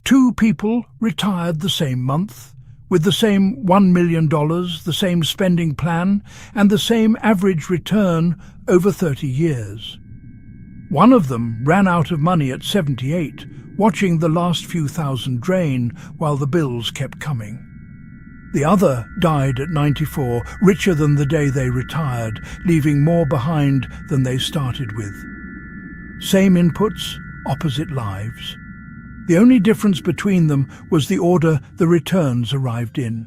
Two people retired the same month, with the same $1 million, the same spending plan, and the same average return over 30 years. One of them ran out of money at 78, watching the last few thousand drain while the bills kept coming. The other died at 94, richer than the day they retired, leaving more behind than they started with. Same inputs, opposite lives. The only difference between them was the order the returns arrived in.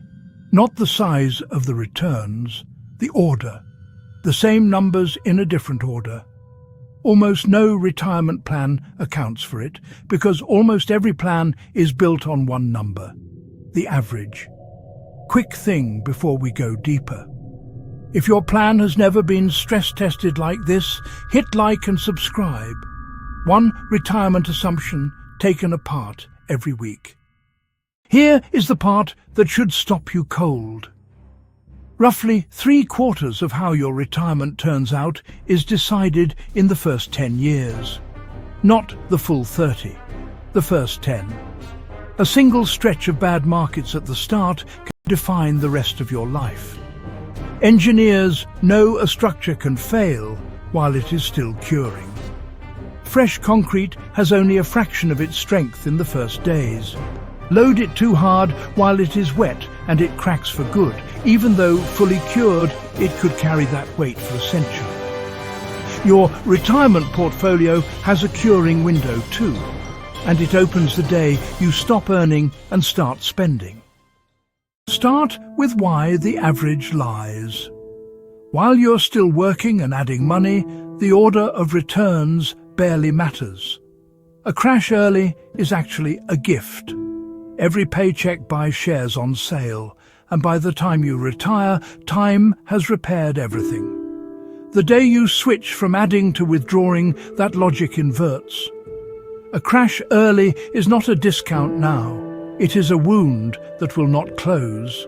Not the size of the returns, the order. The same numbers in a different order. Almost no retirement plan accounts for it, because almost every plan is built on one number, the average. Quick thing before we go deeper. If your plan has never been stress-tested like this, hit like and subscribe. One retirement assumption taken apart every week. Here is the part that should stop you cold. Roughly 3/4 of how your retirement turns out is decided in the first 10 years. Not the full 30, the first 10. A single stretch of bad markets at the start can define the rest of your life. Engineers know a structure can fail while it is still curing. Fresh concrete has only a fraction of its strength in the first days. Load it too hard while it is wet and it cracks for good. Even though fully cured, it could carry that weight for a century. Your retirement portfolio has a curing window too, and it opens the day you stop earning and start spending. Start with why the average lies. While you're still working and adding money, the order of returns barely matters. A crash early is actually a gift. Every paycheck buys shares on sale, and by the time you retire, time has repaired everything. The day you switch from adding to withdrawing, that logic inverts. A crash early is not a discount now. It is a wound that will not close.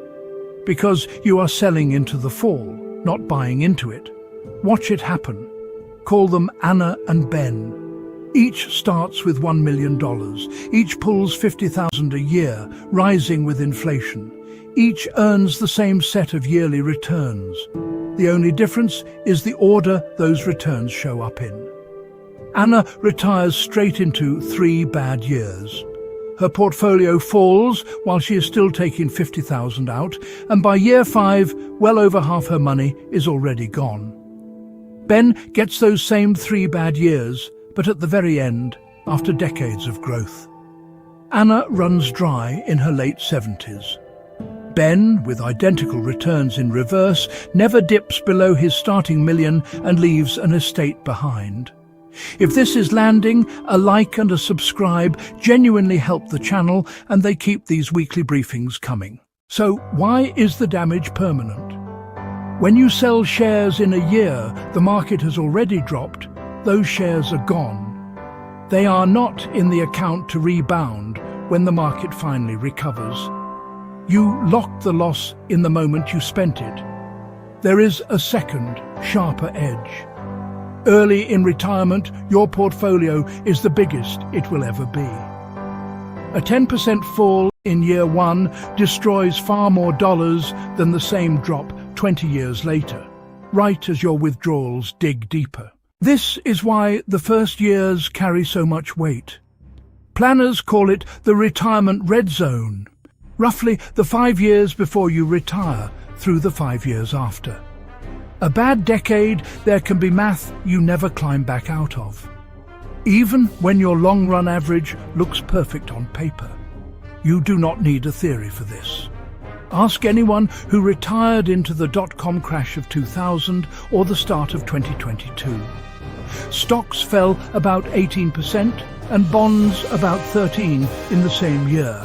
Because you are selling into the fall, not buying into it. Watch it happen. Call them Anna and Ben. Each starts with $1 million. Each pulls $50,000 a year, rising with inflation. Each earns the same set of yearly returns. The only difference is the order those returns show up in. Anna retires straight into 3 bad years. Her portfolio falls while she is still taking $50,000 out, and by year 5, well over half her money is already gone. Ben gets those same 3 bad years, but at the very end, after decades of growth. Anna runs dry in her late 70s. Ben, with identical returns in reverse, never dips below his starting million and leaves an estate behind. If this is landing, a like and a subscribe genuinely help the channel, and they keep these weekly briefings coming. So why is the damage permanent? When you sell shares in a year the market has already dropped, those shares are gone. They are not in the account to rebound when the market finally recovers. You locked the loss in the moment you spent it. There is a second, sharper edge. Early in retirement, your portfolio is the biggest it will ever be. A 10% fall in year 1 destroys far more dollars than the same drop 20 years later, right as your withdrawals dig deeper. This is why the first years carry so much weight. Planners call it the retirement red zone, roughly the 5 years before you retire through the 5 years after. A bad decade, there can be math you never climb back out of. Even when your long-run average looks perfect on paper, you do not need a theory for this. Ask anyone who retired into the dot-com crash of 2000 or the start of 2022. Stocks fell about 18% and bonds about 13% in the same year,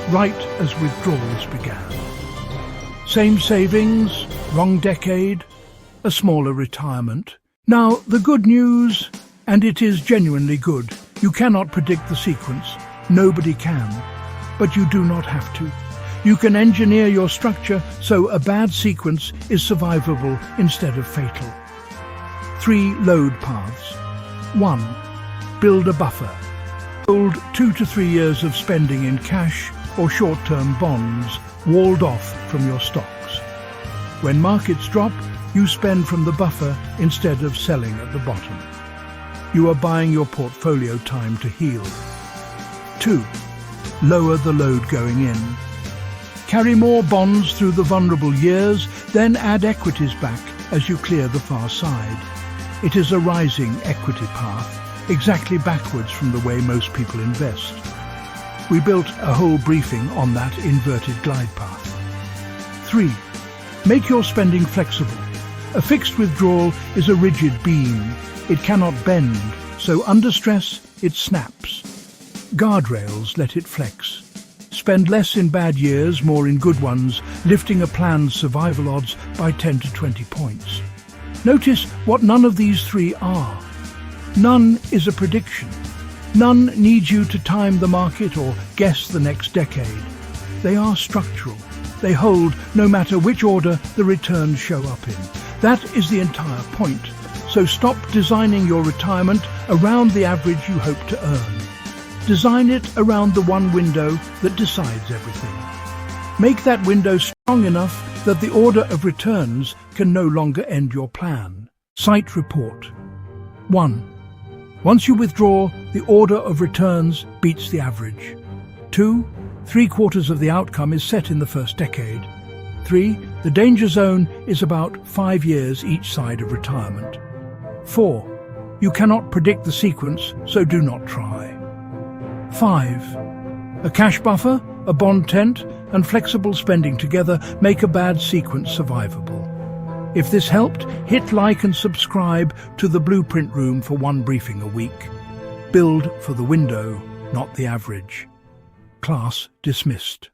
right as withdrawals began. Same savings, wrong decade, a smaller retirement. Now, the good news, and it is genuinely good, you cannot predict the sequence. Nobody can. But you do not have to. You can engineer your structure so a bad sequence is survivable instead of fatal. 3 load paths. 1. Build a buffer. Hold 2 to 3 years of spending in cash or short-term bonds walled off from your stocks. When markets drop, you spend from the buffer instead of selling at the bottom. You are buying your portfolio time to heal. 2. Lower the load going in. Carry more bonds through the vulnerable years, then add equities back as you clear the far side. It is a rising equity path, exactly backwards from the way most people invest. We built a whole briefing on that inverted glide path. 3. Make your spending flexible. A fixed withdrawal is a rigid beam. It cannot bend, so under stress it snaps. Guardrails let it flex. Spend less in bad years, more in good ones, lifting a plan's survival odds by 10 to 20 points. Notice what none of these 3 are. None is a prediction. None needs you to time the market or guess the next decade. They are structural. They hold no matter which order the returns show up in. That is the entire point. So stop designing your retirement around the average you hope to earn. Design it around the one window that decides everything. Make that window strong enough that the order of returns can no longer end your plan. Site report. 1. Once you withdraw, the order of returns beats the average. 2. 3/4 of the outcome is set in the first decade. 3. The danger zone is about 5 years each side of retirement. 4. You cannot predict the sequence, so do not try. 5. A cash buffer, a bond tent, and flexible spending together make a bad sequence survivable. If this helped, hit like and subscribe to the Blueprint Room for one briefing a week. Build for the window, not the average. Class dismissed.